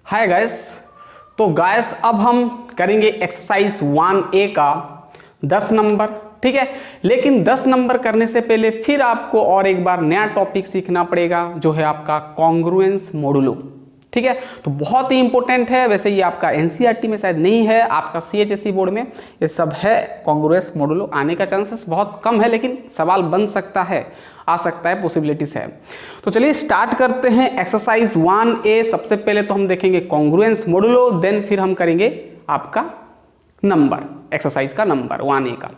Hi guys. तो guys अब हम करेंगे एक्सरसाइज 1A का 10 नंबर, ठीक है। लेकिन 10 नंबर करने से पहले फिर आपको और एक बार नया टॉपिक सीखना पड़ेगा जो है आपका कॉन्ग्रुएंस मोडुलो, ठीक है। तो बहुत ही इंपॉर्टेंट है। वैसे ये आपका एनसीईआरटी में शायद नहीं है, आपका सीएचएसई बोर्ड में ये सब है। कॉन्ग्रुएंस मोडुलो आने का चांसेस बहुत कम है, लेकिन सवाल बन सकता है, आ सकता है, पॉसिबिलिटीज है। तो चलिए स्टार्ट करते हैं एक्सरसाइज 1A। सबसे पहले तो हम देखेंगे कॉन्ग्रुएंस मोडुलो, देन फिर हम करेंगे आपका नंबर, एक्सरसाइज का नंबर 1A का।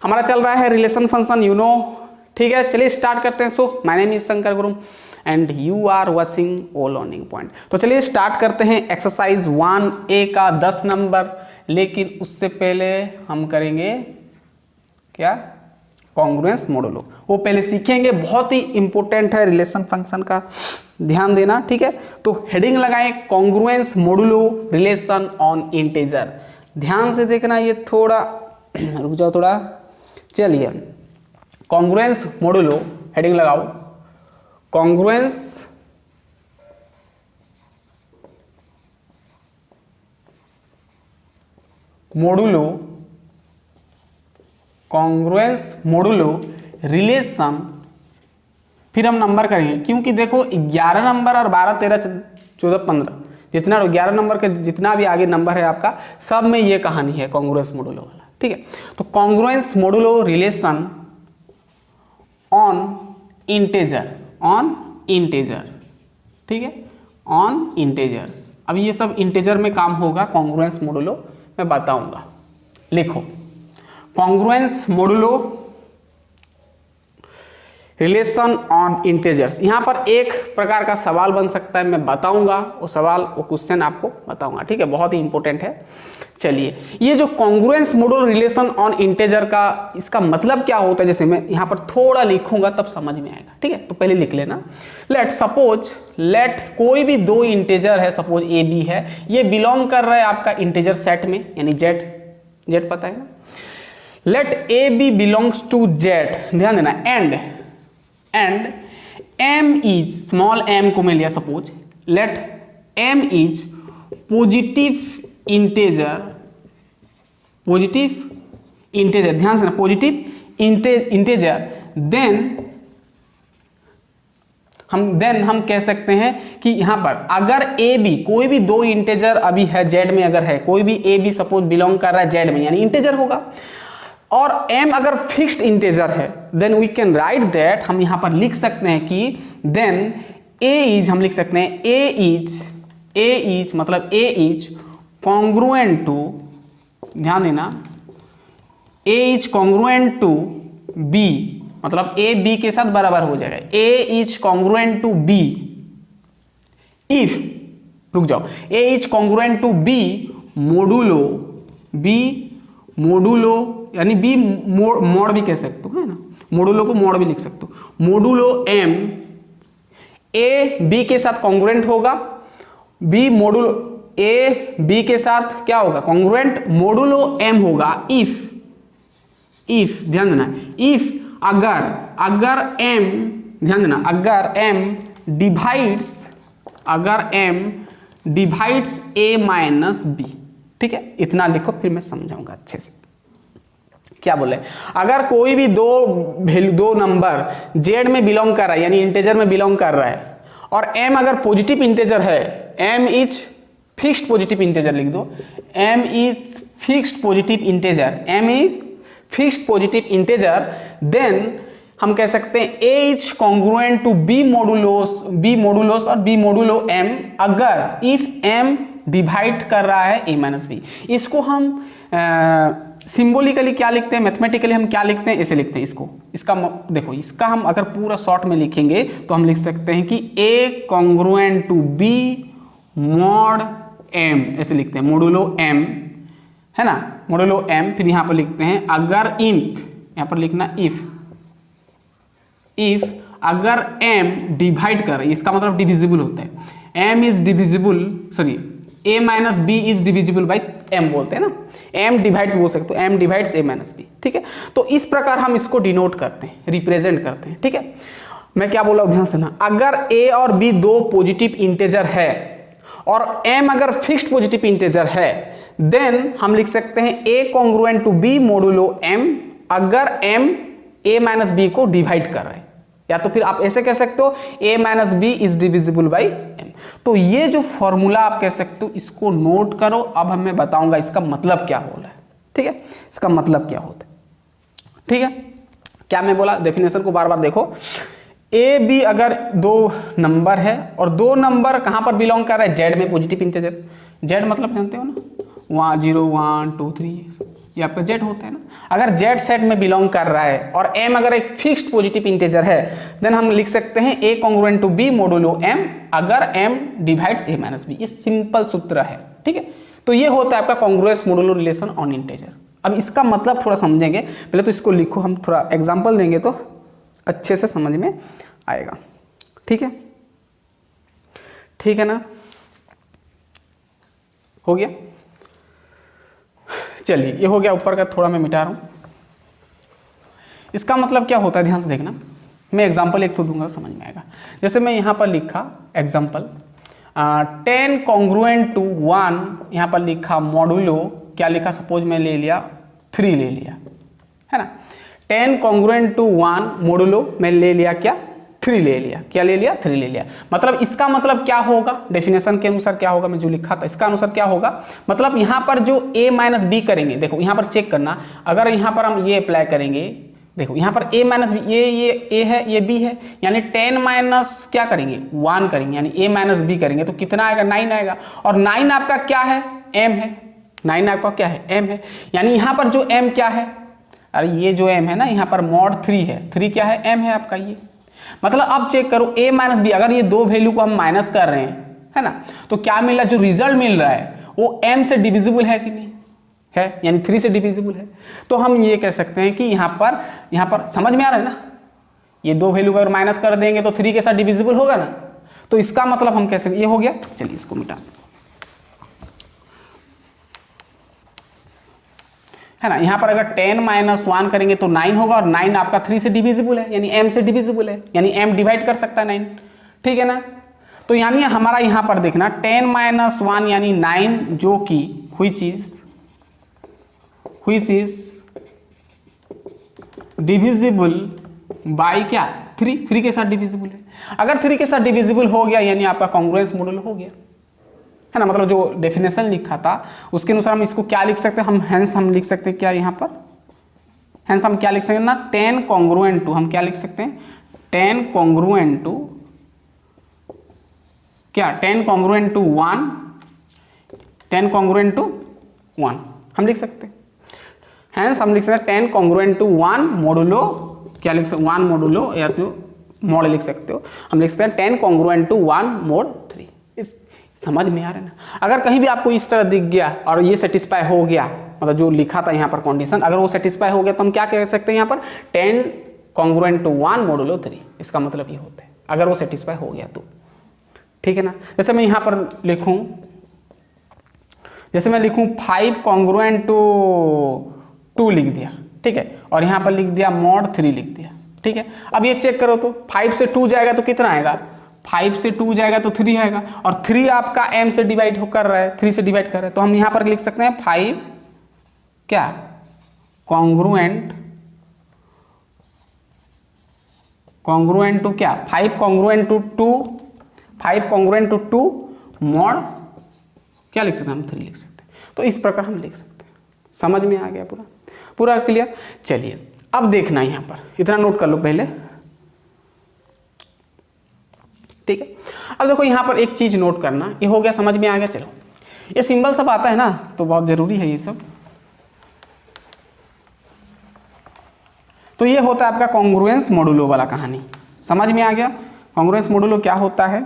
हमारा चल रहा है रिलेशन फंक्शन, यू नो, ठीक है। चलिए स्टार्ट करते हैं। So my name is Shankar गुरुम and you are watching all learning point. तो चलिए स्टार्ट करते हैं एक्सरसाइज 1A का 10 नंबर। लेकिन उससे पहले हम करेंगे क्या, कॉन्ग्रुएंस मोडुलो। वो पहले सीखेंगे, बहुत ही इंपॉर्टेंट है रिलेशन फंक्शन का, ध्यान देना, ठीक है। तो हेडिंग लगाएं congruence modulo relation on integer. ध्यान से देखना, ये थोड़ा रुक जाओ थोड़ा। चलिए कॉन्ग्रुएंस मोडुलो हेडिंग लगाओ, congruence modulo, congruence modulo relation, फिर हम नंबर करेंगे, क्योंकि देखो 11 नंबर और 12 13 14 15 जितना 11 नंबर के जितना भी आगे नंबर है आपका, सब में ये कहानी है कॉन्ग्रुएंस मोडुलो वाला, ठीक है। तो congruence modulo relation on integer, on integer, ठीक है, ऑन इंटीजर्स। अब ये सब इंटीजर में काम होगा, कॉन्ग्रुएंस मोडुलो मैं बताऊंगा। लिखो congruence modulo relation on integers. यहां पर एक प्रकार का सवाल बन सकता है, मैं बताऊंगा वो सवाल, वो क्वेश्चन आपको बताऊंगा, ठीक है, बहुत ही इंपॉर्टेंट है। चलिए ये जो congruence modulo relation on integer का, इसका मतलब क्या होता है, जैसे मैं यहां पर थोड़ा लिखूंगा तब समझ में आएगा, ठीक है। तो पहले लिख लेना, लेट सपोज, लेट कोई भी दो इंटीजर है, सपोज ए बी है, ये बिलोंग कर रहा है आपका इंटीजर सेट में, यानी जेड, जेड पता है ना। Let a b belongs to Z, ध्यान देना, and m is, small m को मैं लिया suppose, let m is positive integer, positive integer, ध्यान से ना, पॉजिटिव इंटीजर, देन हम कह सकते हैं कि यहां पर अगर ए बी, कोई भी दो इंटीजर अभी है जेड में, अगर है कोई भी ए बी सपोज बिलोंग कर रहा है जेड में, यानी इंटीजर होगा, और m अगर फिक्स्ड इंटीजर है, then we can write that, हम यहां पर लिख सकते हैं कि देन a इज, हम लिख सकते हैं a इज मतलब a इज कॉन्ग्रुएंट टू, ध्यान देना, a is congruent to b, मतलब a b के साथ बराबर हो जाएगा, a is congruent to b if, रुक जाओ, a is congruent to b modulo, यानी बी मोड भी कह सकते हो, है ना, मोडुलो को मोड भी लिख सकते हो, मोडुलो m, ए बी के साथ कॉन्ग्रुएंट होगा, बी मोडुलो ए बी के साथ क्या होगा, कॉन्ग्रुएंट, मोडुलो m होगा इफ ध्यान देना, इफ अगर m, ध्यान देना, अगर m divides a minus b, ठीक है। इतना लिखो, फिर मैं समझाऊंगा अच्छे से क्या बोले। अगर कोई भी दो नंबर जेड में बिलोंग कर रहा है, यानी इंटीजर में बिलोंग कर रहा है, और m अगर पॉजिटिव इंटीजर है, m is fixed positive integer, लिख दो, m is fixed positive integer, then हम कह सकते हैं a is congruent to b modulo और b मोडुलो m, अगर इफ m डिवाइड कर रहा है a माइनस बी। इसको हम सिंबॉलिकली क्या लिखते हैं, मैथमेटिकली हम क्या लिखते हैं, ऐसे लिखते हैं इसको, इसका देखो, इसका हम अगर पूरा शॉर्ट में लिखेंगे तो हम लिख सकते हैं कि a congruent to b mod m, ऐसे लिखते हैं, मोडुलो m, है ना, मोडुलो m। फिर यहां पर लिखते हैं अगर इफ, यहां पर लिखना इफ अगर m डिवाइड कर, इसका मतलब डिविजिबल होता है, m is divisible, sorry a minus b is divisible by m बोलते हैं ना, m डिवाइड्स बोल सकते हो, m divides a minus b, ठीक है। तो इस प्रकार हम इसको डिनोट करते हैं, रिप्रेजेंट करते हैं, ठीक है। मैं क्या बोल रहा हूं, ध्यान से ना, अगर a और b दो पॉजिटिव इंटीजर है और m अगर फिक्स्ड पॉजिटिव इंटीजर है देन हम लिख सकते हैं a congruent to b modulo m अगर m a माइनस बी को डिवाइड कर रहे हैं, या तो फिर आप ऐसे कह सकते हो a minus b is divisible by m। तो ये जो फॉर्मूला आप कह सकते हो इसको नोट करो। अब मैं बताऊंगा इसका मतलब क्या हो रहा है, ठीक है, इसका मतलब क्या होता है, ठीक है। क्या मैं बोला, डेफिनेशन को बार बार देखो। ए बी अगर दो नंबर है और दो नंबर कहां पर बिलोंग कर रहा है, जेड में पॉजिटिव इंटीजर। जेड मतलब जानते हो ना, 0 1 2 3 ये आपका जेड होता है ना। अगर जेड सेट में बिलोंग कर रहा है और एम अगर एक फिक्स्ड पॉजिटिव इंटीजर है देन हम लिख सकते हैं a congruent to b modulo m अगर m divides a minus b. ये सिंपल सूत्र है, ठीक है। तो ये होता है आपका congruence modulo relation on integer. अब इसका मतलब थोड़ा समझेंगे, पहले तो इसको लिखो, हम थोड़ा एग्जाम्पल देंगे तो अच्छे से समझ में आएगा, ठीक है, ठीक है ना। हो गया, चलिए ये हो गया ऊपर का, थोड़ा मैं मिटा रहा हूं। इसका मतलब क्या होता है ध्यान से देखना, मैं एग्जांपल एक तो दूंगा समझ में आएगा। जैसे मैं यहां पर लिखा एग्जांपल 10 कॉन्ग्रुएंट टू 1, यहां पर लिखा मॉडुलो क्या लिखा, सपोज मैं ले लिया 3 ले लिया, है ना। 10 कॉन्ग्रुएंट टू 1 मॉडुलो मैं ले लिया क्या, 3 ले लिया, क्या ले लिया, 3 ले लिया। मतलब इसका मतलब क्या होगा, डेफिनेशन के अनुसार क्या होगा, मैं जो लिखा था इसका अनुसार क्या होगा, मतलब यहां पर जो a माइनस बी करेंगे, देखो यहां पर चेक करना, अगर यहां पर हम ये अप्लाई करेंगे, देखो यहां पर a माइनस बी, ये a है ये b है, यानी 10 माइनस क्या करेंगे 1 करेंगे, यानी a माइनस बी करेंगे तो कितना आएगा 9 आएगा। और 9 आपका क्या है, m है, 9 आपका क्या है, m है। यानी यहां पर जो m क्या है, अरे ये जो m है ना यहाँ पर मॉड 3 है, 3 क्या है, m है आपका ये। मतलब अब चेक करो a माइनस बी, अगर ये दो वैल्यू को हम माइनस कर रहे हैं, है ना, तो क्या मिल रहा है, जो रिजल्ट मिल रहा है वो m से डिविजिबल है कि नहीं है, यानी 3 से डिविजिबल है। तो हम ये कह सकते हैं कि यहाँ पर समझ में आ रहा है ना, ये दो वैल्यू को अगर माइनस कर देंगे तो 3 के साथ डिविजिबल होगा ना। तो इसका मतलब हम कह सकते, ये हो गया, चलिए इसको मिटा, है ना। यहाँ पर अगर 10 माइनस 1 करेंगे तो 9 होगा, और 9 आपका 3 से डिविजिबल है, यानी m से डिविजिबल है, यानी m डिवाइड कर सकता है 9, ठीक है ना। तो यानी हमारा यहाँ पर देखना 10 माइनस 1 यानी 9, जो कि which is डिविजिबल बाई क्या, 3 के साथ डिविजिबल है। अगर 3 के साथ डिविजिबल हो गया यानी आपका कॉन्ग्रुएंस मॉडुलो हो गया, है ना। मतलब जो डेफिनेशन लिखा था उसके अनुसार हम इसको क्या लिख सकते हैं, हम लिख सकते हैं क्या, यहाँ पर हेंस हम क्या लिख सकते हैं ना, 10 कॉन्ग्रुएंट टू, हम क्या लिख सकते हैं 10 कॉन्ग्रुएंट टू क्या, 10 कॉन्ग्रुएंट टू 1, 10 कॉन्ग्रुएंट टू 1 हम लिख सकते हैं। हेंस हम लिख सकते हैं 10 कॉन्ग्रुएंट टू 1 मॉडुलो, क्या लिख सकते हैं 1 मॉडुलो, या तो मॉड लिख सकते हो, हम लिख सकते हैं 10 कॉन्ग्रुएंट टू 1 मोड 3। समझ में आ रहा है ना। अगर कहीं भी आपको इस तरह दिख गया और ये सेटिस्फाई हो गया, मतलब जो लिखा था यहाँ पर कंडीशन, अगर वो सेटिस्फाई हो गया तो हम क्या कह सकते हैं यहाँ पर 10 कॉन्ग्रुएंट टू 1 मॉडुलो 3, इसका मतलब ये होता है अगर वो सेटिस्फाई हो गया तो, ठीक है ना। जैसे मैं यहाँ पर लिखूँ, जैसे मैं लिखूँ 5 कॉन्ग्रुएंट टू 2 लिख दिया, ठीक है, और यहाँ पर लिख दिया मॉड 3 लिख दिया, ठीक है। अब ये चेक करो तो 5 से 2 जाएगा तो कितना आएगा, 5 से 2 जाएगा तो 3 आएगा, और 3 आपका m से डिवाइड कर रहा है, 3 से डिवाइड कर रहा है, तो हम यहाँ पर लिख सकते हैं 5 क्या कॉन्ग्रुएंट टू क्या, 5 congruent to 2, 5 congruent to 2 mod क्या लिख सकते हैं, हम 3 लिख सकते हैं। तो इस प्रकार हम लिख सकते हैं। समझ में आ गया पूरा क्लियर। चलिए अब देखना यहाँ पर, इतना नोट कर लो पहले, ठीक है। अब देखो यहाँ पर एक चीज नोट करना, ये हो गया, समझ में आ गया। चलो ये सिंबल सब आता है ना तो बहुत जरूरी है ये सब। तो ये होता है आपका कॉन्ग्रुएंस मॉडुलो वाला कहानी, समझ में आ गया। कॉन्ग्रुएंस मॉडुलो क्या होता है,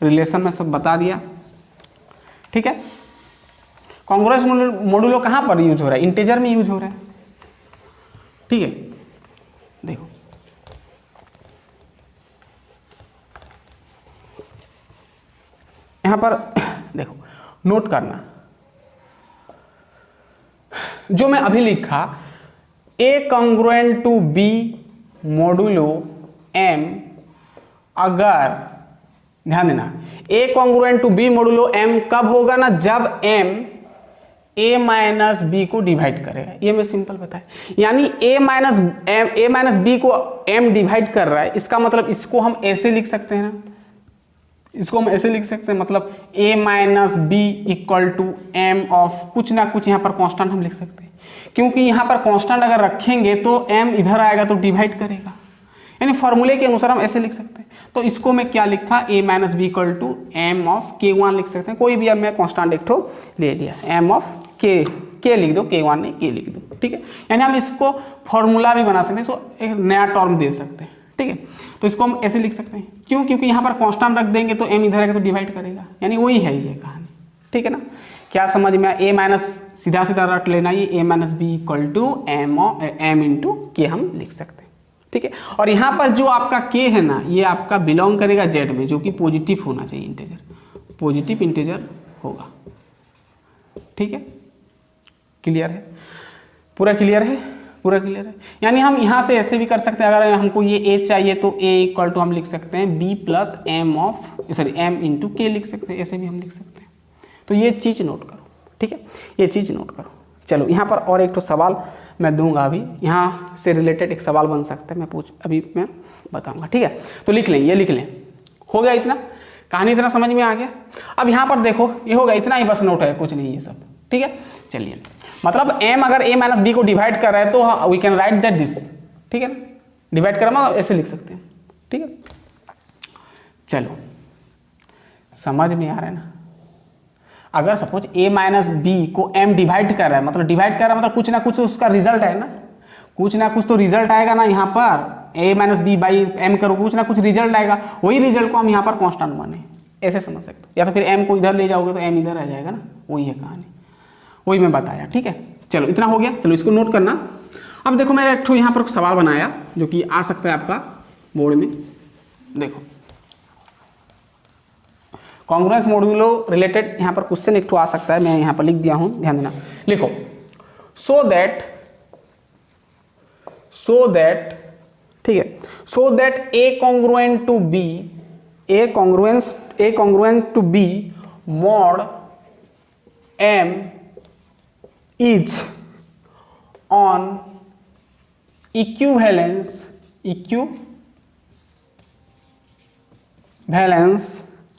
रिलेशन में सब बता दिया, ठीक है। कॉन्ग्रुएंस मॉडुलो कहाँ पर यूज हो रहा है, इंटीजर में यूज हो रहा है, ठीक है। देखो यहां पर देखो नोट करना, जो मैं अभी लिखा a congruent to b modulo m अगर ध्यान देना, a congruent to b modulo m कब होगा ना, जब एम ए माइनस बी को डिवाइड करेगा। ये मैं सिंपल बताया, यानी ए माइनस बी को एम डिवाइड कर रहा है, इसका मतलब इसको हम ऐसे लिख सकते हैं ना, इसको हम ऐसे लिख सकते हैं, मतलब a minus b equal to m of कुछ ना कुछ, यहाँ पर कांस्टेंट हम लिख सकते हैं, क्योंकि यहाँ पर कांस्टेंट अगर रखेंगे तो m इधर आएगा तो डिवाइड करेगा, यानी फॉर्मूले के अनुसार हम ऐसे लिख सकते हैं। तो इसको मैं क्या लिखा, a minus b equal to m of k1 लिख सकते हैं, कोई भी अब मैं कांस्टेंट एक ठो ले लिया, m ऑफ k लिख दो, k1 नहीं k लिख दो, ठीक है। यानी हम इसको फॉर्मूला भी बना सकते हैं, इसको एक नया टर्म दे सकते हैं, ठीक है। तो इसको हम ऐसे लिख सकते हैं, क्यों, क्योंकि यहाँ पर कांस्टेंट रख देंगे तो m इधर आएगा तो डिवाइड करेगा, यानी वही है ये कहानी, ठीक है ना। क्या समझ में, a माइनस सीधा सीधा रट लेना, ये a minus b equal to m into k हम लिख सकते हैं, ठीक है। और यहाँ पर जो आपका k है ना, ये आपका बिलोंग करेगा z में, जो कि पॉजिटिव होना चाहिए, इंटीजर, पॉजिटिव इंटीजर होगा, ठीक है। क्लियर है, पूरा क्लियर है, पूरा क्लियर है। यानी हम यहाँ से ऐसे भी कर सकते हैं, अगर हमको ये a चाहिए तो a इक्वल टू हम लिख सकते हैं b plus m of sorry m into k लिख सकते हैं, ऐसे भी हम लिख सकते हैं। तो ये चीज़ नोट करो, ठीक है, ये चीज़ नोट करो। चलो यहाँ पर और एक तो सवाल मैं दूंगा, अभी यहाँ से रिलेटेड एक सवाल बन सकता है, अभी मैं बताऊँगा, ठीक है। तो लिख लें, ये लिख लें, हो गया इतना, कहानी इतना समझ में आ गया। अब यहाँ पर देखो, ये होगा इतना ही बस नोट है, कुछ नहीं ये सब, ठीक है। चलिए, मतलब m अगर a माइनस बी को डिवाइड कर रहा है तो we can write that this, ठीक है, डिवाइड कर रहा है ऐसे लिख सकते हैं, ठीक है। चलो समझ में आ रहा है ना। अगर सपोज a माइनस बी को m डिवाइड कर रहा है, मतलब डिवाइड कर रहा है मतलब कुछ ना कुछ तो उसका रिजल्ट है ना, कुछ ना कुछ तो रिजल्ट आएगा ना, यहाँ पर a minus b by m करो, कुछ ना कुछ रिजल्ट आएगा, वही रिजल्ट को हम यहाँ पर कांस्टेंट माने, ऐसे समझ सकते हो। या तो फिर m को इधर ले जाओगे तो m इधर आ जाएगा ना, वही है कहानी, वही मैं बताया, ठीक है। चलो इतना हो गया, चलो इसको नोट करना। अब देखो मैंने एक ठो यहाँ पर सवाल बनाया जो कि आ सकता है आपका बोर्ड में, देखो कॉन्ग्रुएंस मॉड्यूलो रिलेटेड यहाँ पर क्वेश्चन एक ठो आ सकता है, मैं यहाँ पर लिख दिया हूँ, ध्यान देना। लिखो सो दैट ठीक है, so that a congruent to b mod m is on equivalence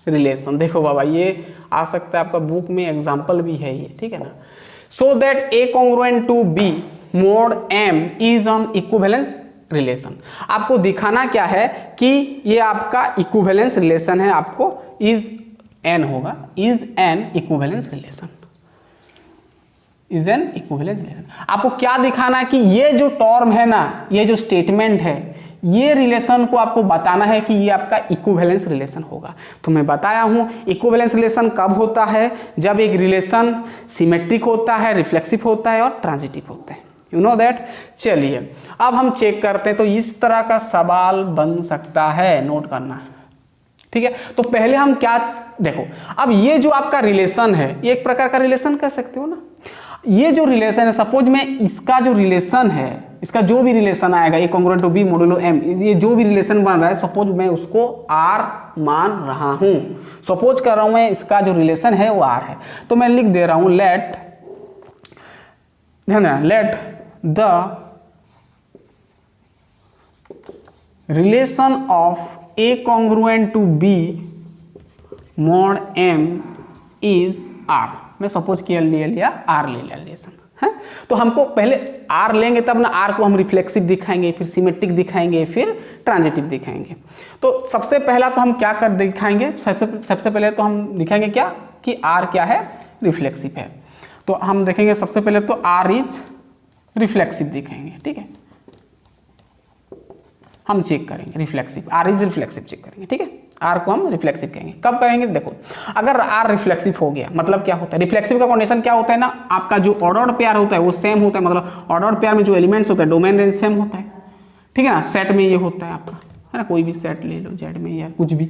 relation. देखो बाबा, ये आ सकता है आपका बुक में, एग्जाम्पल भी है ये, ठीक है ना। So that a congruent to b mod m is on equivalence relation. आपको दिखाना क्या है कि ये आपका इक्विवेलेंस रिलेशन है, आपको इज n होगा, is an equivalence relation, is an equivalence relation. आपको क्या दिखाना है कि ये जो टर्म है ना, ये जो स्टेटमेंट है, ये रिलेशन को आपको बताना है कि ये आपका इक्विवेलेंस रिलेशन होगा। तो मैं बताया हूं इक्विवेलेंस रिलेशन कब होता है, जब एक रिलेशन सिमेट्रिक होता है, रिफ्लेक्सिव होता है और ट्रांजिटिव होता है, यू नो दैट। चलिए अब हम चेक करते हैं, तो इस तरह का सवाल बन सकता है, नोट करना, ठीक है। तो पहले हम क्या देखो, अब ये जो आपका रिलेशन है, ये एक प्रकार का रिलेशन कह सकते हो ना। ये जो रिलेशन है, सपोज में इसका जो रिलेशन है, इसका जो भी रिलेशन आएगा, a congruent to b modulo m, ये जो भी रिलेशन बन रहा है, सपोज मैं उसको r मान रहा हूं, सपोज कर रहा हूं मैं इसका जो रिलेशन है वो r है, तो मैं लिख दे रहा हूं लेट, ध्यान देना, let the relation of a congruent to b mod m is r। मैं सपोज किया लिया r ले लिया रिलेशन है, तो हमको पहले r लेंगे तब ना r को हम रिफ्लेक्सिव दिखाएंगे, फिर सिमेट्रिक दिखाएंगे, फिर ट्रांजिटिव दिखाएंगे। तो सबसे पहला तो हम क्या कर दिखाएंगे, सबसे पहले तो हम दिखाएंगे क्या कि r क्या है, रिफ्लेक्सिव है। तो हम देखेंगे सबसे पहले तो r इज रिफ्लेक्सिव दिखाएंगे, ठीक है, हम चेक करेंगे reflexive, r is reflexive check करेंगे, ठीक है। r को हम रिफ्लेक्सिव कहेंगे, कब कहेंगे, देखो अगर r रिफ्लेक्सिव हो गया, मतलब क्या होता है, रिफ्लेक्सिव का कंडीशन क्या होता है ना, आपका जो ऑर्डर्ड पेयर होता है वो सेम होता है, मतलब ऑर्डर्ड पेयर में जो एलिमेंट्स होता है डोमेन रेंज सेम होता है, ठीक है ना। सेट में ये होता है आपका, है ना, कोई भी सेट ले लो, जेड में या कुछ भी,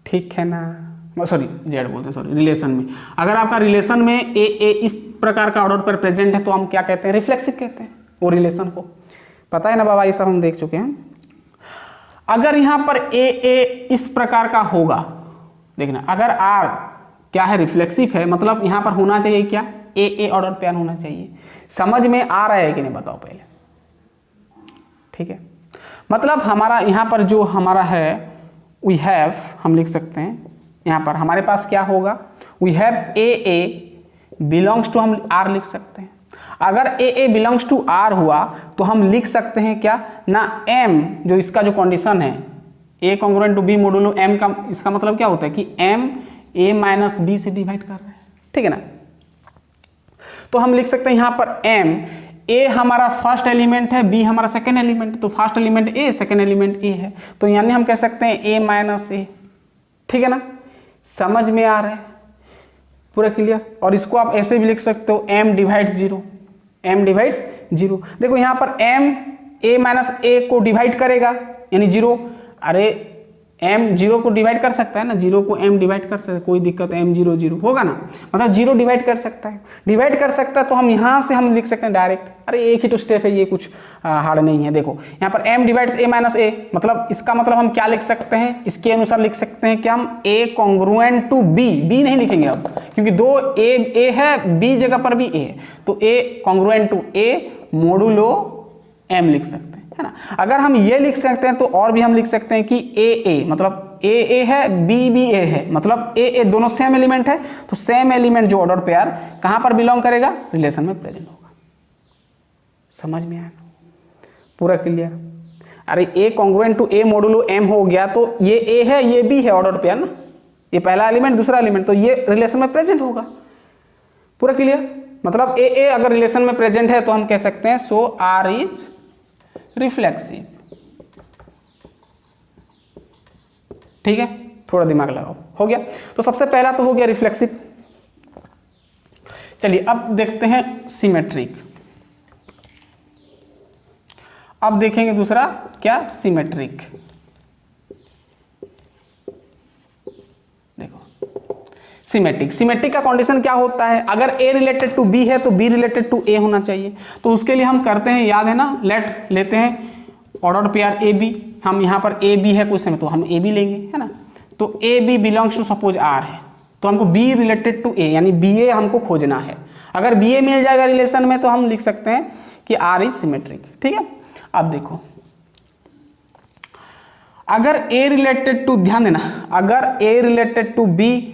ठीक है ना, सॉरी जेड बोलते हैं, सॉरी रिलेशन में, अगर आपका रिलेशन में ए इस प्रकार का ऑर्डर पर प्रेजेंट है तो हम क्या कहते हैं, रिफ्लेक्सिव कहते हैं वो रिलेशन को, पता है ना बाबा, ये सब हम देख चुके हैं। अगर यहाँ पर ए इस प्रकार का होगा, देखना अगर आर क्या है रिफ्लेक्सिव है, मतलब यहाँ पर होना चाहिए क्या, ए ऑर्डर पेयर होना चाहिए। समझ में आ रहा है कि नहीं बताओ पहले। ठीक है, मतलब हमारा यहाँ पर जो हमारा है वी हैव, हम लिख सकते हैं यहाँ पर हमारे पास क्या होगा, we have a belongs to, हम आर लिख सकते हैं। अगर ए बिलोंग्स टू आर हुआ तो हम लिख सकते हैं क्या ना, एम जो इसका जो कंडीशन है a congruent to b modulo m का, इसका मतलब क्या होता है कि एम ए माइनस बी से डिवाइड कर रहे हैं। ठीक है ना, तो हम लिख सकते हैं यहाँ पर एम, ए हमारा फर्स्ट एलिमेंट है, बी हमारा सेकेंड एलिमेंट, तो फर्स्ट एलिमेंट ए सेकेंड एलिमेंट ए है, तो यानी हम कह सकते हैं ए माइनस ए। ठीक है ना, समझ में आ रहा है पूरा क्लियर। और इसको आप ऐसे भी लिख सकते हो m divides zero, m divides zero. देखो यहाँ पर एम ए माइनस ए को डिवाइड करेगा यानी जीरो, अरे एम जीरो को डिवाइड कर सकता है ना, जीरो को एम डिवाइड कर सकता है, कोई दिक्कत है, एम जीरो जीरो होगा ना, मतलब जीरो डिवाइड कर सकता है, डिवाइड कर सकता है, तो हम यहाँ से हम लिख सकते हैं डायरेक्ट। अरे एक ही तो स्टेप है, ये कुछ हार्ड नहीं है। देखो यहाँ पर एम डिवाइड्स ए माइनस ए, मतलब इसका मतलब हम क्या लिख सकते हैं, इसके अनुसार लिख सकते हैं कि हम ए कॉन्ग्रुएंट टू बी, बी नहीं लिखेंगे अब क्योंकि दो ए है, बी जगह पर भी ए है, तो a congruent to a modulo m लिख सकते हैं, है ना। अगर हम ये लिख सकते हैं तो और भी हम लिख सकते हैं कि ए मतलब ए है, बी ए है, मतलब ए दोनों सेम एलिमेंट है, तो सेम एलिमेंट जो ऑर्डर पेयर कहां पर बिलोंग करेगा, रिलेशन में प्रेजेंट होगा। समझ में आया पूरा क्लियर। अरे a congruent to a modulo m हो गया तो ये ए है, ये बी है ऑर्डर पेयर ना, ये पहला एलिमेंट दूसरा एलिमेंट, तो ये रिलेशन में प्रेजेंट होगा। पूरा क्लियर, मतलब ए अगर रिलेशन में प्रेजेंट है तो हम कह सकते हैं सो आर इज रिफ्लेक्सिव। ठीक है, थोड़ा दिमाग लगाओ, हो गया। तो सबसे पहला तो हो गया रिफ्लेक्सिव। चलिए अब देखते हैं सिमेट्रिक। अब देखेंगे दूसरा क्या, सिमेट्रिक। देखो सिमेट्रिक का कंडीशन क्या होता है, अगर ए रिलेटेड टू बी है तो बी रिलेटेड टू ए होना चाहिए। तो उसके लिए हम करते हैं, याद है ना, लेते हैं ऑर्डर पेयर ए बी, हम यहाँ पर ए बी है क्वेश्चन में तो हम ए बी लेंगे, है ना। तो a b belongs to suppose R है, तो हमको बी रिलेटेड टू ए यानी बी ए हमको खोजना है। अगर बी ए मिल जाएगा रिलेशन में तो हम लिख सकते हैं कि आर इज सिमेट्रिक। ठीक है, अब देखो अगर ए रिलेटेड टू, ध्यान देना, अगर a related to b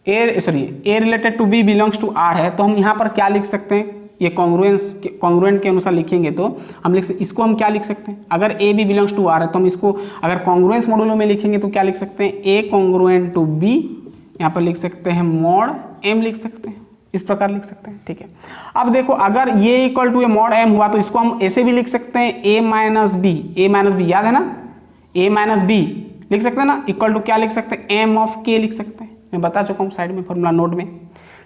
a related to b belongs to R है तो हम यहाँ पर क्या लिख सकते हैं, ये कॉन्ग्रुएंट के अनुसार लिखेंगे तो हम इसको हम क्या लिख सकते हैं, अगर a b belongs to R है तो हम इसको अगर कॉन्ग्रुएंस मॉडुलो में लिखेंगे तो क्या लिख सकते हैं, ए कॉन्ग्रुएंट टू बी, यहाँ पर लिख सकते हैं मॉड एम लिख सकते हैं, इस प्रकार लिख सकते हैं। ठीक है, अब देखो अगर ये equal to a mod m हुआ तो इसको हम ऐसे भी लिख सकते हैं ए माइनस बी, याद है ना, ए माइनस बी लिख सकते हैं ना, इक्वल टू क्या लिख सकते हैं, एम ऑफ के लिख सकते हैं, मैं बता चुका हूँ साइड में फॉर्मूला नोट में।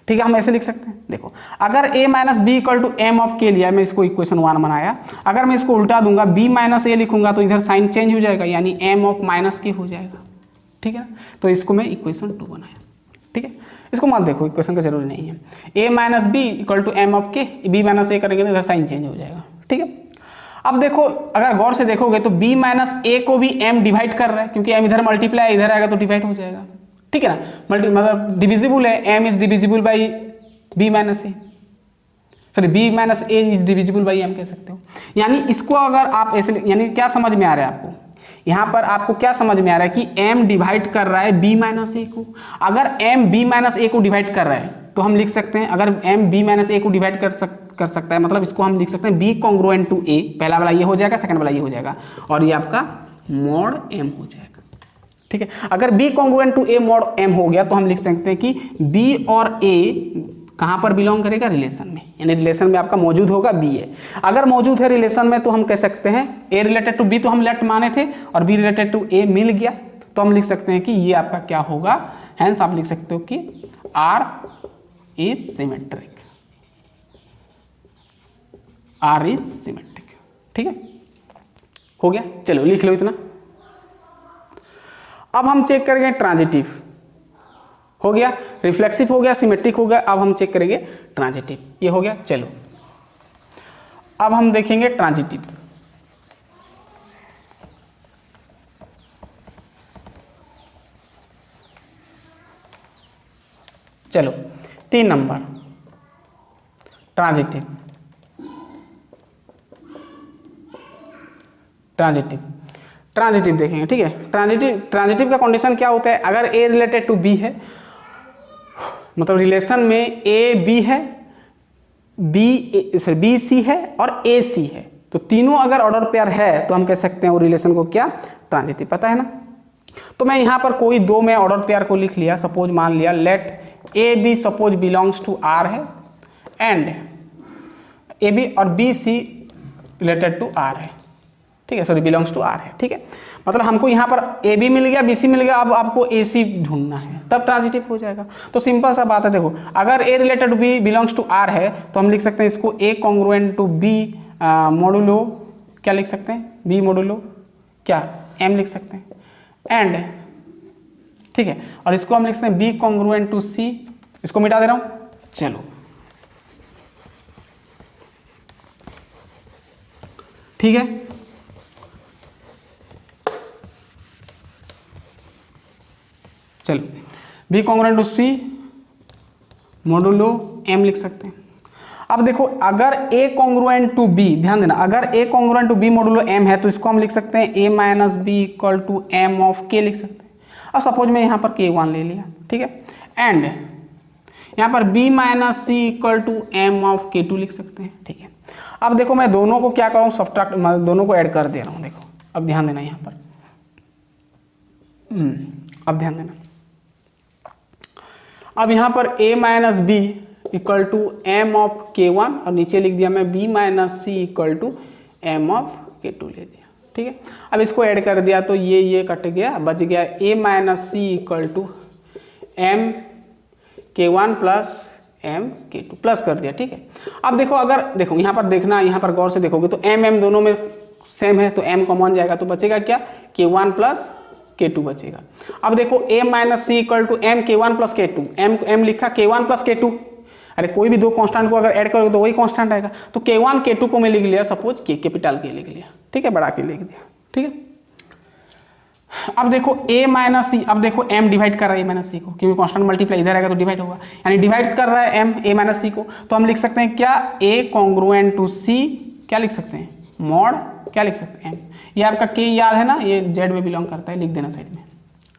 ठीक है, हम ऐसे लिख सकते हैं। देखो अगर a minus b equal to m of k लिया, मैं इसको इक्वेशन 1 बनाया, अगर मैं इसको उल्टा दूंगा b माइनस ए लिखूंगा तो इधर साइन चेंज हो जाएगा यानी m ऑफ माइनस के हो जाएगा। ठीक है, तो इसको मैं इक्वेशन 2 बनाया। ठीक है, इसको मत देखो, इक्वेशन का जरूरी नहीं है। a minus b equal to m of k, b minus a करेंगे तो इधर साइन चेंज हो जाएगा। ठीक है, अब देखो अगर गौर से देखोगे तो b माइनस ए को भी m डिवाइड कर रहा है, क्योंकि m इधर मल्टीप्लाई इधर आएगा तो डिवाइड हो जाएगा। ठीक है ना, मतलब डिविजिबल है, m is divisible by b minus A, sorry b minus A is divisible by m कह सकते हो। यानी इसको अगर आप ऐसे, यानी क्या समझ में आ रहा है आपको, यहाँ पर आपको क्या समझ में आ रहा है कि m डिवाइड कर रहा है b माइनस ए को। अगर m b माइनस ए को डिवाइड कर रहा है तो हम लिख सकते हैं, अगर m b माइनस ए को डिवाइड कर सकता है मतलब इसको हम लिख सकते हैं b कॉन्ग्रुएंट टू a, पहला वाला ये हो जाएगा, सेकंड वाला ये हो जाएगा और ये आपका मॉड m हो जाएगा। ठीक है, अगर b congruent to a mod m हो गया तो हम लिख सकते हैं कि b और a कहाँ पर बिलोंग करेगा, रिलेशन में, यानी रिलेशन में आपका मौजूद होगा b है। अगर मौजूद है रिलेशन में तो हम कह सकते हैं a रिलेटेड टू b तो हम लेफ्ट माने थे और b रिलेटेड टू a मिल गया तो हम लिख सकते हैं कि ये आपका क्या होगा, हैंस आप लिख सकते हो कि r is symmetric, r is symmetric. ठीक है, हो गया, चलो लिख लो इतना। अब हम चेक करेंगे ट्रांजिटिव, हो गया, रिफ्लेक्सिव हो गया, सिमेट्रिक हो गया, अब हम चेक करेंगे ट्रांजिटिव, ये हो गया। चलो अब हम देखेंगे ट्रांजिटिव। चलो 3 नंबर ट्रांजिटिव। ट्रांजिटिव देखेंगे, ठीक है। ट्रांजिटिव का कंडीशन क्या होता है, अगर ए रिलेटेड टू बी है, मतलब रिलेशन में ए बी है, बी सी है और ए सी है, तो तीनों अगर ऑर्डर पेयर है तो हम कह सकते हैं वो रिलेशन को क्या, ट्रांजिटिव। पता है ना। तो मैं यहाँ पर कोई दो में ऑर्डर पेयर को लिख लिया, सपोज मान लिया let a b suppose belongs to R है एंड ए बी और b c related to R है, ठीक है, सॉरी बिलोंग्स टू आर है, ठीक है। मतलब हमको यहाँ पर ए बी मिल गया, बी सी मिल गया, अब आपको ए सी ढूंढना है, तब ट्रांजिटिव हो जाएगा। तो सिंपल सा बात है, देखो अगर a related to b belongs to R है तो हम लिख सकते हैं इसको a congruent to b modulo, क्या लिख सकते हैं, बी मोडुलो क्या एम लिख सकते हैं, एंड ठीक है, और इसको हम लिख सकते हैं बी कॉन्ग्रुएंट टू सी, इसको मिटा दे रहा हूँ। चलो ठीक है, चलो b congruent to c modulo m लिख सकते हैं। अब देखो अगर ए कॉन्ग्रुएंट टू बी, ध्यान देना, अगर a congruent to b modulo m है तो इसको हम लिख सकते हैं a minus b equal to m of के लिख सकते हैं। अब सपोज मैं यहाँ पर K1 ले लिया, ठीक है, एंड यहाँ पर B minus c equal to m of K2 लिख सकते हैं, ठीक है। अब देखो मैं दोनों को क्या करूँ, सब्ट्रैक्ट, दोनों को ऐड कर दे रहा हूँ। देखो अब ध्यान देना यहाँ पर, अब ध्यान देना, अब यहाँ पर a minus b equal to m of K1 और नीचे लिख दिया मैं B minus c equal to m of K2 ले दिया, ठीक है। अब इसको ऐड कर दिया तो ये कट गया, बच गया a minus c equal to m K1 plus m K2 plus कर दिया, ठीक है। अब देखो अगर देखो यहाँ पर देखना, यहाँ पर गौर से देखोगे तो एम दोनों में सेम है तो एम कॉमन जाएगा, तो बचेगा क्या, K1 प्लस K2 बचेगा। अब देखो a minus c equal to m K1 plus K2, m लिखा K1 प्लस K2, अरे कोई भी दो कांस्टेंट को अगर ऐड करोगे तो वही कांस्टेंट आएगा, तो K1 K2 को मैं लिख लिया सपोज K कैपिटल K लिख लिया, ठीक है, बड़ा K लिख दिया, ठीक है। अब देखो a माइनस सी, अब देखो m डिवाइड कर रहा है a माइनस सी को, क्योंकि कांस्टेंट मल्टीप्लाई इधर आएगा तो डिवाइड होगा, यानी डिवाइड कर रहा है m a माइनस सी को, तो हम लिख सकते हैं क्या, a कॉन्ग्रुएंट टू c क्या लिख सकते हैं, मॉड क्या लिख सकते हैं m। ये आपका k याद है ना, ये z में बिलोंग करता है, लिख देना साइड में,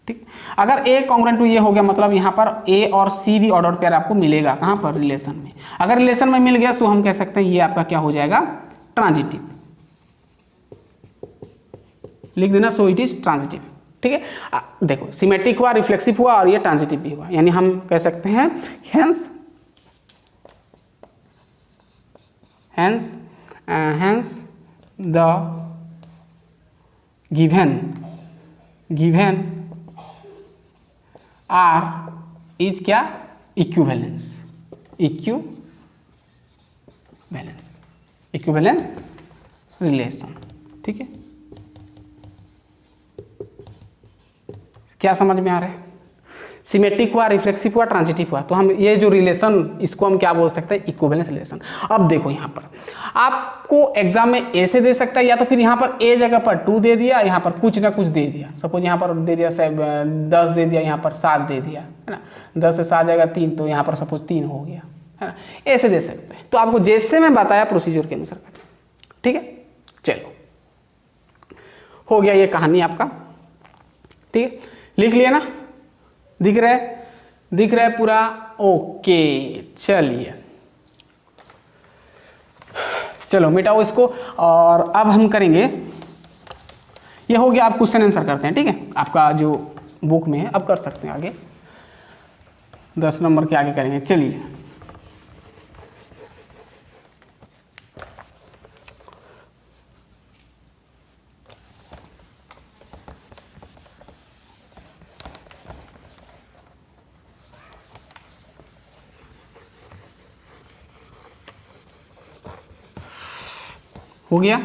ठीक। अगर a कॉन्ग्रुएंट टू ये हो गया, मतलब यहाँ पर a और c भी ऑर्डर पेयर आपको मिलेगा, कहाँ पर, रिलेशन में। अगर रिलेशन में मिल गया तो हम कह सकते हैं ये आपका क्या हो जाएगा, ट्रांजिटिव, लिख देना, सो इट इज ट्रांजिटिव, ठीक है। देखो सिमेट्रिक हुआ, रिफ्लेक्सिव हुआ और ये ट्रांजिटिव भी हुआ, यानी हम कह सकते हैं hence the given R is क्या, इक्विवेलेंस रिलेशन, ठीक है। क्या समझ में आ रहा है, सिमेट्रिक हुआ, रिफ्लेक्सिव हुआ, ट्रांजिटिव हुआ, तो हम ये जो रिलेशन, इसको हम क्या बोल सकते हैं, इक्विवेलेंस रिलेशन। अब देखो यहाँ पर आपको एग्जाम में ए से दे सकता है, या तो फिर यहाँ पर ए जगह पर 2 दे दिया, यहाँ पर कुछ ना कुछ दे दिया, सपोज यहाँ पर दे दिया 10 दे दिया, यहाँ पर 7 दे दिया, है ना, 10 से 7 जाएगा 3, तो यहाँ पर सपोज 3 हो गया, है ना, ऐसे दे सकते हैं। तो आपको जैसे मैं बताया प्रोसीजर के अनुसार, ठीक है। चलो हो गया ये कहानी आपका, ठीक है, लिख लिया ना, दिख रहा है पूरा, ओके। चलिए चलो मिटाओ इसको, और अब हम करेंगे, ये हो गया, आप क्वेश्चन आंसर करते हैं, ठीक है, आपका जो बुक में है, अब कर सकते हैं आगे, 10 नंबर के आगे करेंगे। चलिए हो गया,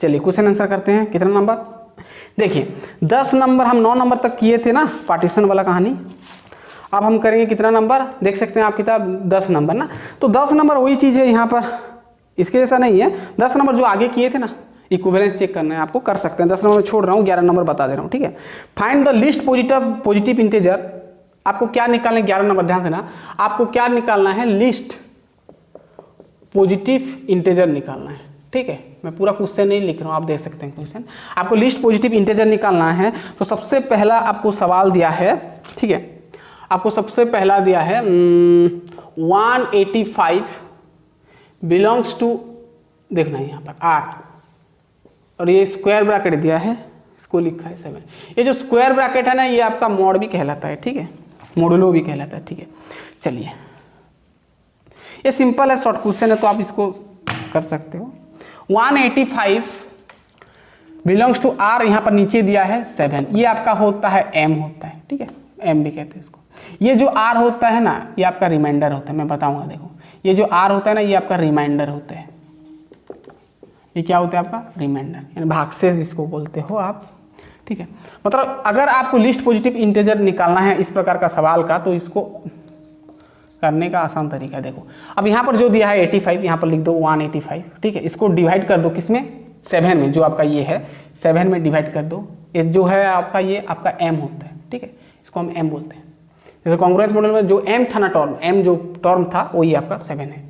चलिए क्वेश्चन आंसर करते हैं। कितना नंबर, देखिए 10 नंबर हम 9 नंबर तक किए थे ना, पार्टीशन वाला कहानी। अब हम करेंगे कितना नंबर, देख सकते हैं आप किताब, 10 नंबर ना। तो 10 नंबर वही चीज़ है, यहाँ पर इसके जैसा नहीं है। 10 नंबर जो आगे किए थे ना, इक्विवेलेंस चेक करना है आपको, कर सकते हैं। 10 नंबर में छोड़ रहा हूँ, 11 नंबर बता दे रहा हूँ, ठीक है। Find the least positive integer. आपको क्या निकालना है, 11 नंबर ध्यान देना, आपको क्या निकालना है, लिस्ट पॉजिटिव इंटीजर निकालना है, ठीक है। मैं पूरा क्वेश्चन नहीं लिख रहा हूँ, आप देख सकते हैं क्वेश्चन। आपको लिस्ट पॉजिटिव इंटीजर निकालना है। तो सबसे पहला आपको सवाल दिया है, ठीक है, आपको सबसे पहला दिया है 185 बिलोंग्स टू, देखना है यहाँ पर R, और ये स्क्वायर ब्रैकेट दिया है, इसको लिखा है 7। ये जो स्क्वायर ब्रैकेट है ना, ये आपका मॉड भी कहलाता है, ठीक है, मॉडुलो भी कहलाता है, ठीक है। चलिए, ये सिंपल है, शॉर्ट क्वेश्चन है, तो आप इसको कर सकते हो। 185 बिलोंग्स टू R, यहाँ पर नीचे दिया है 7, ये आपका होता है M होता है, ठीक है, M भी कहते हैं इसको। ये जो R होता है ना, ये आपका रिमाइंडर होता है, मैं बताऊंगा, देखो ये जो R होता है ना, ये आपका रिमाइंडर होता है। ये क्या होता है आपका रिमाइंडर, यानी भागशेष जिसको बोलते हो आप, ठीक है। मतलब अगर आपको लिस्ट पॉजिटिव इंटीजर निकालना है इस प्रकार का सवाल का, तो इसको करने का आसान तरीका है। देखो अब यहाँ पर जो दिया है 85, यहाँ पर लिख दो 185, ठीक है। इसको डिवाइड कर दो किसमें, 7 में, जो आपका ये है 7 में डिवाइड कर दो। ये जो है आपका, ये आपका M होता है, ठीक है, इसको हम M बोलते हैं। जैसे कांग्रेस मॉडल में जो M था ना, टर्म M जो टर्म था, वही आपका 7 है,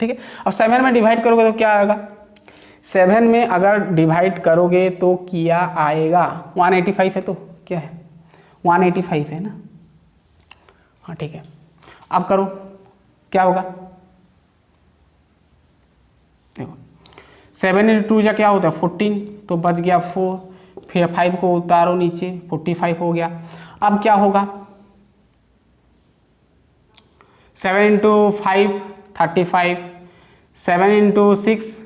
ठीक है। अब 7 में डिवाइड करोगे तो क्या आएगा, 7 में अगर डिवाइड करोगे तो क्या आएगा, 185 है तो क्या है, 185 है ना, हाँ ठीक है। अब करो, क्या होगा, देखो 7 × 2 क्या होता है 14, तो बच गया 4, फिर 5 को उतारो नीचे, 45 हो गया। अब क्या होगा, 7 × 5 35, 7 × 6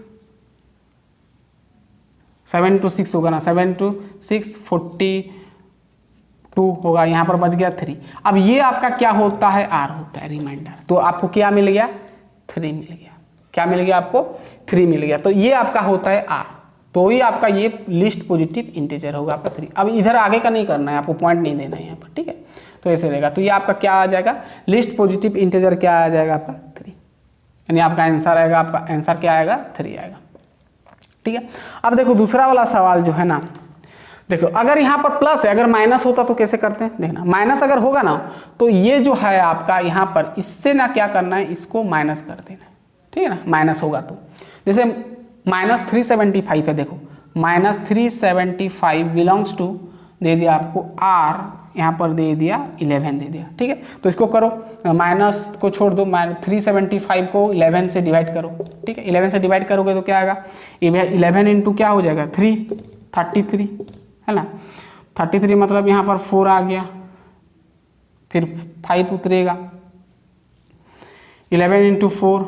7 × 6 होगा ना, 7 × 6 42 होगा, यहाँ पर बच गया 3। अब ये आपका क्या होता है, R होता है रिमाइंडर। तो आपको क्या मिल गया, 3 मिल गया। क्या मिल गया आपको, 3 मिल गया। तो ये आपका होता है R, तो ही आपका ये लिस्ट पॉजिटिव इंटीजर होगा आपका 3। अब इधर आगे का नहीं करना है, आपको पॉइंट नहीं देना है यहाँ पर, ठीक है। तो ऐसे रहेगा, तो ये आपका क्या आ जाएगा, लिस्ट पॉजिटिव इंटीजर क्या आ जाएगा आपका 3, यानी आपका आंसर आएगा, आपका आंसर क्या आएगा 3 आएगा, ठीक है। अब देखो दूसरा वाला सवाल जो है ना, देखो अगर यहाँ पर प्लस है, अगर माइनस होता तो कैसे करते हैं, देखना माइनस अगर होगा ना, तो ये जो है आपका यहाँ पर, इससे ना क्या करना है, इसको माइनस कर देना है, ठीक है ना। माइनस होगा तो जैसे -375 है, देखो -375 बिलोंग्स टू, दे दिया आपको R, यहाँ पर दे दिया 11 दे दिया, ठीक है। तो इसको करो, माइनस को छोड़ दो, 375 को 11 से डिवाइड करो, ठीक है। 11 से डिवाइड करोगे तो क्या आएगा, 11 इंटू क्या हो जाएगा 3, 33 है ना। 33 मतलब यहाँ पर 4 आ गया, फिर 5 उतरेगा, 11 इंटू 4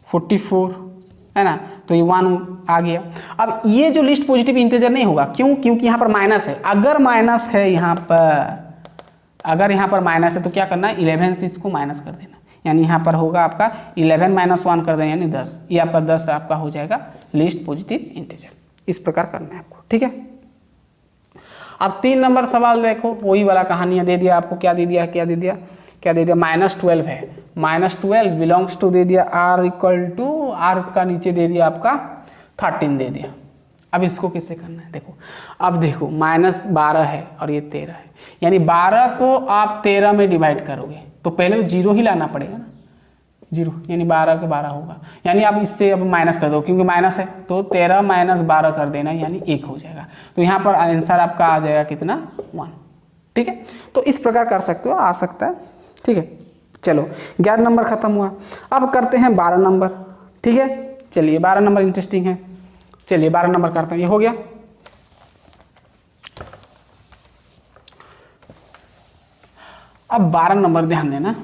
44 है ना, तो ये 1 आ गया। अब ये जो लिस्ट पॉजिटिव इंटीजर नहीं होगा, क्यों, क्योंकि यहाँ पर माइनस है। अगर माइनस है यहाँ पर, अगर यहाँ पर माइनस है तो क्या करना है, 11 से इसको माइनस कर देना, यानी यहाँ पर होगा आपका 11 - 1 कर देना, यानी 10। ये आपका 10 आपका हो जाएगा लिस्ट पॉजिटिव इंटीजर। इस प्रकार करना है आपको, ठीक है। अब 3 नंबर सवाल देखो, वही वाला कहानियाँ दे दिया आपको, क्या दे दिया, क्या दे दिया, क्या दे दिया, -12 है, -12 बिलोंग्स टू दे दिया R इक्वल टू, R का नीचे दे दिया आपका 13 दे दिया। अब इसको कैसे करना है, देखो अब देखो -12 है और ये 13 है, यानी 12 को आप 13 में डिवाइड करोगे तो पहले तो 0 ही लाना पड़ेगा ना, 0, यानी 12 के 12 होगा, यानी आप इससे अब माइनस कर दो, क्योंकि माइनस है तो 13 - 12 कर देना, यानी 1 हो जाएगा। तो यहाँ पर आंसर आपका आ जाएगा कितना, 1, ठीक है। तो इस प्रकार कर सकते हो, आ सकता है, ठीक है। चलो 11 नंबर खत्म हुआ, अब करते हैं 12 नंबर, ठीक है। चलिए 12 नंबर इंटरेस्टिंग है, चलिए 12 नंबर करते हैं। ये हो गया, अब 12 नंबर ध्यान देना,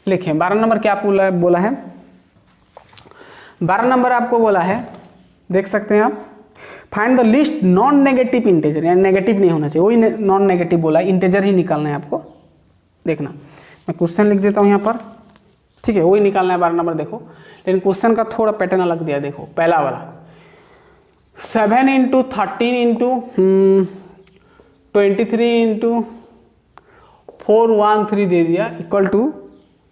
लिखें 12 नंबर क्या बोला है, 12 नंबर आपको बोला है, देख सकते हैं आप, find the list non negative integer, यानी नेगेटिव नहीं होना चाहिए, वही नॉन नेगेटिव बोला है, इंटीजर ही निकालना है आपको। देखना मैं क्वेश्चन लिख देता हूँ यहाँ पर, ठीक है, वही निकालना है 12 नंबर। देखो लेकिन क्वेश्चन का थोड़ा पैटर्न अलग दिया। देखो पहला वाला 7 इंटू 13 इंटू 23 इंटू 413 दे दिया इक्वल टू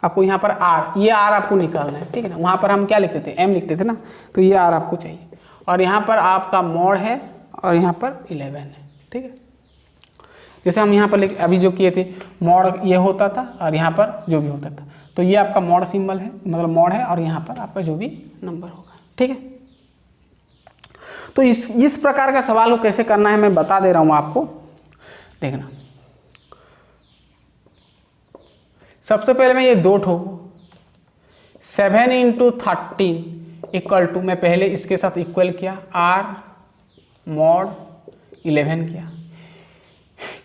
आपको यहाँ पर आर, ये आर आपको निकालना है, ठीक है ना। वहाँ पर हम क्या लिखते थे, एम लिखते थे ना, तो ये आर आपको चाहिए। और यहाँ पर आपका मॉड है और यहाँ पर 11 है, ठीक है। जैसे हम यहाँ पर अभी जो किए थे, मॉड ये होता था और यहाँ पर जो भी होता था, तो ये आपका मॉड सिंबल है, मतलब मॉड है, और यहाँ पर आपका जो भी नंबर होगा, ठीक है। तो इस प्रकार का सवाल को कैसे करना है मैं बता दे रहा हूँ आपको, देखना। सबसे पहले मैं ये दो ठो 7 इंटू 13 इक्वल टू, मैं पहले इसके साथ इक्वल किया, आर मॉड 11 किया,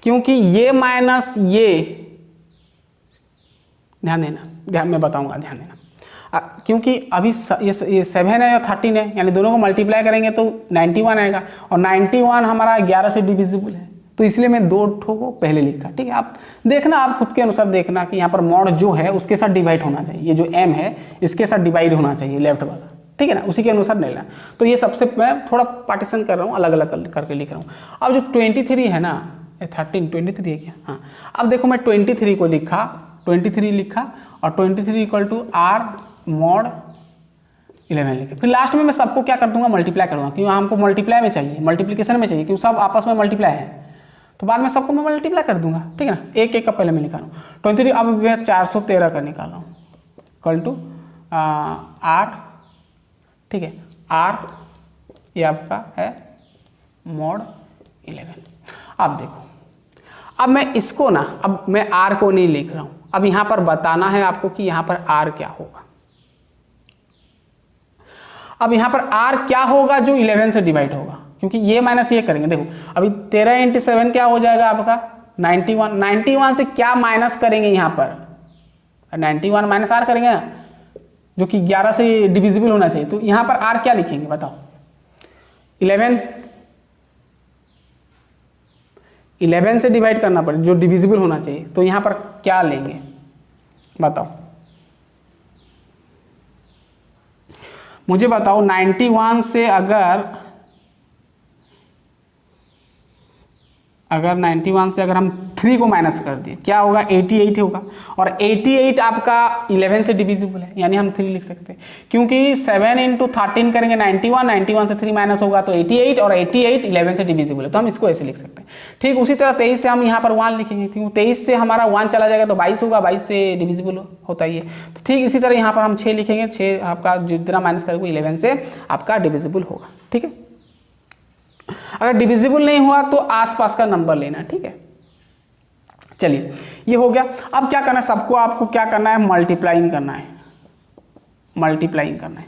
क्योंकि ये माइनस ये, ध्यान देना, ध्यान में बताऊंगा, ध्यान देना। क्योंकि अभी ये 7 है या 13 है, यानी दोनों को मल्टीप्लाई करेंगे तो 91 आएगा, और 91 हमारा 11 से डिविजिबल है, तो इसलिए मैं दो ठो को पहले लिखा, ठीक है। आप देखना, आप खुद के अनुसार देखना कि यहाँ पर मॉड जो है उसके साथ डिवाइड होना चाहिए, ये जो एम है इसके साथ डिवाइड होना चाहिए लेफ्ट वाला, ठीक है ना, उसी के अनुसार नहीं लेना। तो ये सबसे मैं थोड़ा पार्टीशन कर रहा हूँ, अलग अलग करके लिख रहा हूँ। अब जो 23 है ना, 13 23 है क्या, हाँ। अब देखो मैं 23 को लिखा, 23 लिखा, और 23 इक्वल टू आर मॉड 11 लिखे। फिर लास्ट में मैं सबको क्या कर दूंगा, मल्टीप्लाई करूँगा, क्योंकि हमको मल्टीप्लाई में चाहिए, मल्टीप्लिकेशन में चाहिए, क्योंकि सब आपस में मल्टीप्लाई है, तो बाद में सबको मैं मल्टीप्लाई कर दूंगा, ठीक है ना। एक एक का पहले मैं निकालूँ 23, अब मैं 413 का निकाल रहा हूँ, इक्वल टू आर, ठीक है, आर ये आपका है मॉड 11। अब देखो, अब मैं इसको ना, अब मैं आर को नहीं लिख रहा हूँ, अब यहाँ पर बताना है आपको कि यहाँ पर आर क्या होगा। अब यहाँ पर आर क्या होगा जो 11 से डिवाइड होगा, क्योंकि ये माइनस ये करेंगे। देखो अभी 13 इंटू 7 क्या हो जाएगा आपका 91, 91 से क्या माइनस करेंगे यहाँ पर, 91 माइनस आर करेंगे ना, जो कि 11 से डिविजिबल होना चाहिए, तो यहाँ पर आर क्या लिखेंगे बताओ, 11 से डिवाइड करना पड़े, जो डिविजिबल होना चाहिए, तो यहाँ पर क्या लेंगे बताओ, मुझे बताओ। 91 से अगर 91 से अगर हम 3 को माइनस कर दिए क्या होगा, 88 होगा, और 88 आपका 11 से डिविजिबल है, यानी हम 3 लिख सकते हैं, क्योंकि 7 इंटू 13 करेंगे 91, 91 से 3 माइनस होगा तो 88, और 88 11 से डिविजिबल है, तो हम इसको ऐसे लिख सकते हैं। ठीक उसी तरह 23 से हम यहाँ पर 1 लिखेंगे, क्योंकि 23 से हमारा 1 चला जाएगा तो 22 होगा, 22 से डिविजिबल होता ही है। तो ठीक इसी तरह यहाँ पर हम 6 लिखेंगे, 6 आपका जितना माइनस करेंगे 11 से आपका डिविजिबल होगा, ठीक है। अगर डिविजिबल नहीं हुआ तो आसपास का नंबर लेना, ठीक है। चलिए ये हो गया। अब क्या करना है, सबको आपको क्या करना है, मल्टीप्लाइंग करना है, मल्टीप्लाइंग करना है,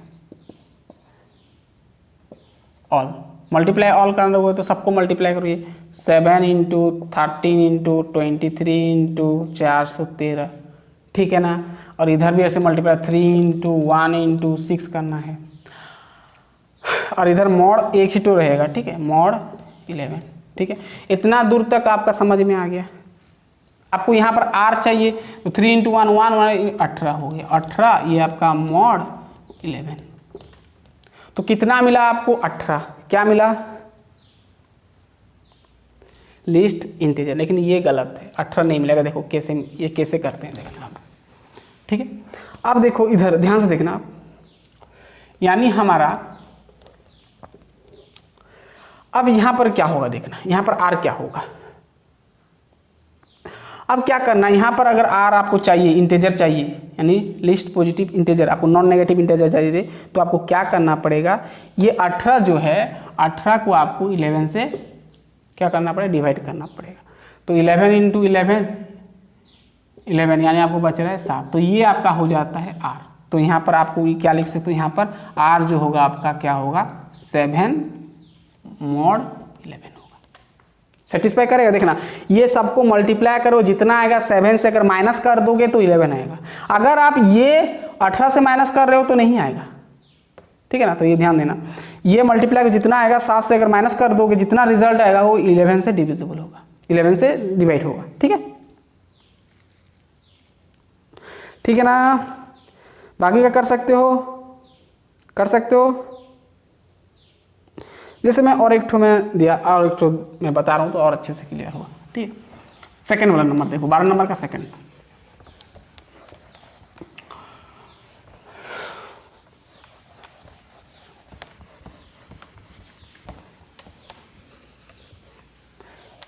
ऑल मल्टीप्लाई ऑल करना होगा तो सबको मल्टीप्लाई करिए, 7 इंटू 13 इंटू 23 इंटू 413, ठीक है ना। और इधर भी ऐसे मल्टीप्लाई 3 इंटू 1 इंटू 6 करना है, और इधर मॉड एक ही तो रहेगा, ठीक है, मॉड 11, ठीक है। इतना दूर तक आपका समझ में आ गया। आपको यहाँ पर आर चाहिए तो 3 इंटू 1 1 18 हो गया, 18 ये आपका मॉड 11। तो कितना मिला आपको, 18। क्या मिला, लिस्ट इंटीजर, लेकिन ये गलत है, 18 नहीं मिलेगा। देखो कैसे, ये कैसे करते हैं देखना आप, ठीक है। अब देखो इधर ध्यान से देखना आप, यानी हमारा अब यहां पर क्या होगा देखना, यहां पर आर क्या होगा। अब क्या करना है, यहां पर अगर आर आपको चाहिए, इंटीजर चाहिए, यानी लिस्ट पॉजिटिव इंटीजर, आपको नॉन नेगेटिव इंटीजर चाहिए, तो आपको क्या करना पड़ेगा, ये 18 जो है 18 को आपको 11 से क्या करना पड़ेगा, डिवाइड करना पड़ेगा। तो 11 इंटू 11 यानी आपको बच रहा है 7, तो ये आपका हो जाता है आर। तो यहाँ पर आपको क्या लिख सकते हो, यहाँ पर आर जो होगा आपका क्या होगा, 7 मॉड 11 होगा। सेटिस्फाई करेगा, देखना ये सबको मल्टीप्लाई करो, जितना आएगा 7 से अगर माइनस कर दोगे तो 11 आएगा। अगर आप ये 18 से माइनस कर रहे हो तो नहीं आएगा, ठीक है ना। तो ये ध्यान देना, ये मल्टीप्लाई जितना आएगा 7 से अगर माइनस कर दोगे, जितना रिजल्ट आएगा वो 11 से डिविजिबल होगा, 11 से डिवाइड होगा, ठीक है, ठीक है ना। बाकी का कर सकते हो, जैसे मैं और एक ठो में दिया और एक ठो मैं बता रहा हूँ तो और अच्छे से क्लियर होगा। ठीक है, सेकंड वाला नंबर देखो, 12 नंबर का सेकंड।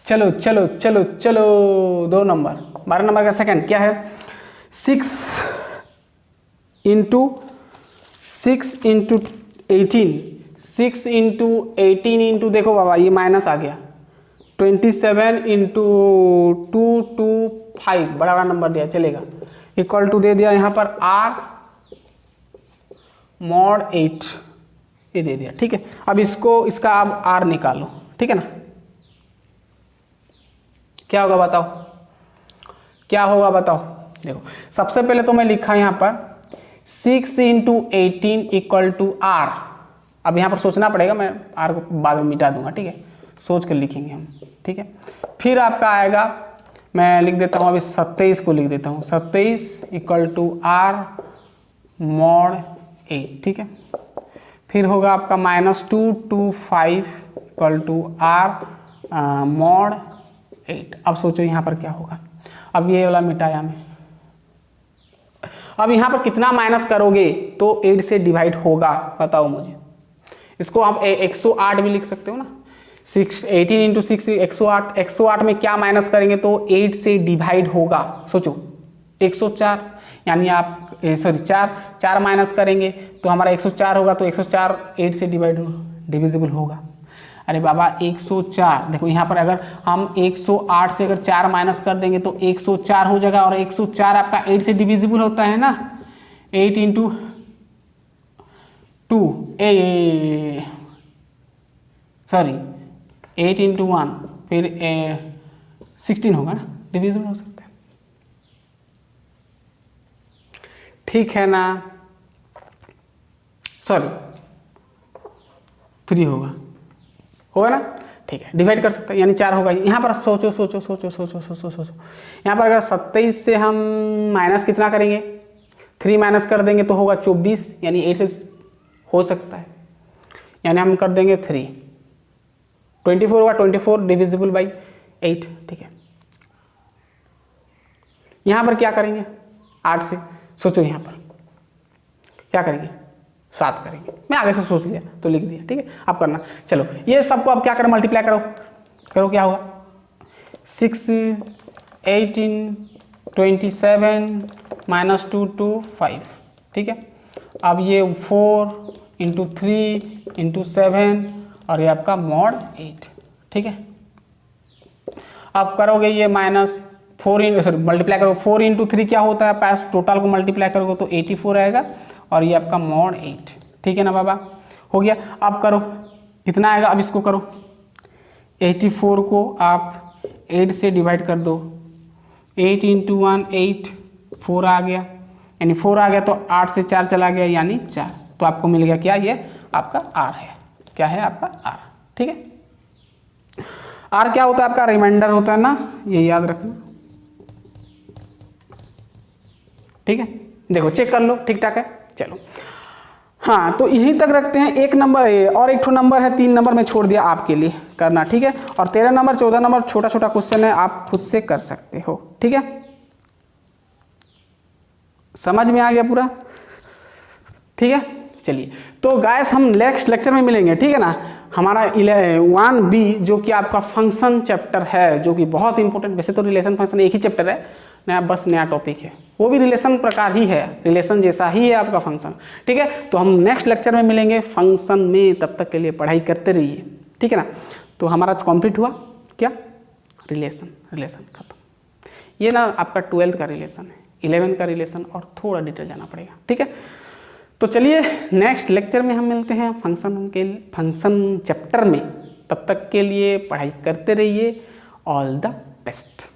चलो चलो चलो चलो, 2 नंबर, 12 नंबर का सेकंड क्या है? 6 इंटू 18, 6 इंटू 18 इंटू देखो बाबा ये माइनस आ गया, 27 इंटू 225, बड़ा बड़ा नंबर दिया चलेगा, इक्वल टू दे दिया यहाँ पर r mod 8, ये दे दिया। ठीक है, अब इसका अब r निकालो। ठीक है ना, क्या होगा बताओ, क्या होगा बताओ? देखो सबसे पहले तो मैं लिखा यहाँ पर 6 इंटू 18 इक्वल टू r। अब यहाँ पर सोचना पड़ेगा, मैं r को बाद में मिटा दूंगा। ठीक है, सोच कर लिखेंगे हम। ठीक है, फिर आपका आएगा, मैं लिख देता हूँ अभी 27 को लिख देता हूँ, 27 इक्वल टू r mod 8। ठीक है, फिर होगा आपका -225 इक्वल टू r mod 8। अब सोचो यहाँ पर क्या होगा, अब ये वाला मिटाया मैं, अब यहाँ पर कितना माइनस करोगे तो 8 से डिवाइड होगा, बताओ मुझे। इसको आप 108 भी लिख सकते हो ना, 18 इंटू 6 108, 108 में क्या माइनस करेंगे तो 8 से डिवाइड होगा। सोचो 104, यानी आप सॉरी 4 माइनस करेंगे तो हमारा 104 होगा, तो 104 8 से डिविजिबल होगा। अरे बाबा 104, देखो यहाँ पर अगर हम 108 से अगर 4 माइनस कर देंगे तो 104 हो जाएगा, और 104 आपका 8 से डिविजिबल होता है ना, 8 इंटू 2 सॉरी 8 इंटू 1 फिर 16 होगा ना, डिविजिबल हो सकता है। ठीक है ना, सॉरी 3 होगा ना। ठीक है, डिवाइड कर सकते हैं, यानी 4 होगा। यहाँ पर सोचो सोचो सोचो सोचो सोचो सोचो, यहाँ पर अगर 27 से हम माइनस कितना करेंगे, 3 माइनस कर देंगे तो होगा 24, यानी 8 से हो सकता है, यानी हम कर देंगे 3, 24 होगा, 24 डिविजिबल बाई 8। ठीक है, यहाँ पर क्या करेंगे 8 से, सोचो यहाँ पर क्या करेंगे, 7 करेंगे। मैं आगे से सोच लिया तो लिख दिया। ठीक है, आप करना। चलो ये सबको आप क्या करो, मल्टीप्लाई करो क्या होगा, 6 18 27 -2 2 5। ठीक है, अब ये 4 इंटू 3 इंटू 7 और ये आपका mod 8। ठीक है, आप करोगे ये -4 सॉरी मल्टीप्लाई करो, 4 इंटू 3 क्या होता है पास, टोटल को मल्टीप्लाई करोगे तो 84 आएगा, और ये आपका mod 8। ठीक है ना बाबा, हो गया। अब करो कितना आएगा, अब इसको करो, 84 को आप 8 से डिवाइड कर दो, 8 इंटू 1 8, 4 आ गया, यानी 4 आ गया तो 8 से 4 चला गया, यानी 4, तो आपको मिल गया क्या, ये आपका r है। क्या है आपका r। ठीक है, r क्या होता है आपका, रिमाइंडर होता है ना, ये याद रखना। ठीक है, देखो चेक कर लो ठीक ठाक है। चलो हाँ, तो यहीं तक रखते हैं। एक नंबर है और एक ठो नंबर है, 3 नंबर में छोड़ दिया आपके लिए करना। ठीक है, और 13 नंबर 14 नंबर छोटा छोटा क्वेश्चन है, आप खुद से कर सकते हो। ठीक है, समझ में आ गया पूरा। ठीक है, चलिए तो गाइस हम नेक्स्ट लेक्चर में मिलेंगे। ठीक है ना, हमारा 1B जो कि आपका फंक्शन चैप्टर है, जो कि बहुत इंपॉर्टेंट, वैसे तो रिलेशन फंक्शन एक ही चैप्टर है, नया बस नया टॉपिक है, वो भी रिलेशन प्रकार ही है, रिलेशन जैसा ही है आपका फंक्शन। ठीक है, तो हम नेक्स्ट लेक्चर में मिलेंगे फंक्शन में, तब तक के लिए पढ़ाई करते रहिए। ठीक है ना, तो हमारा कंप्लीट हुआ क्या, रिलेशन खत्म। ये ना आपका 12th का रिलेशन है, 11th का रिलेशन, और थोड़ा डिटेल जाना पड़ेगा। ठीक है, तो चलिए नेक्स्ट लेक्चर में हम मिलते हैं फंक्शन चैप्टर में। तब तक के लिए पढ़ाई करते रहिए। All the best.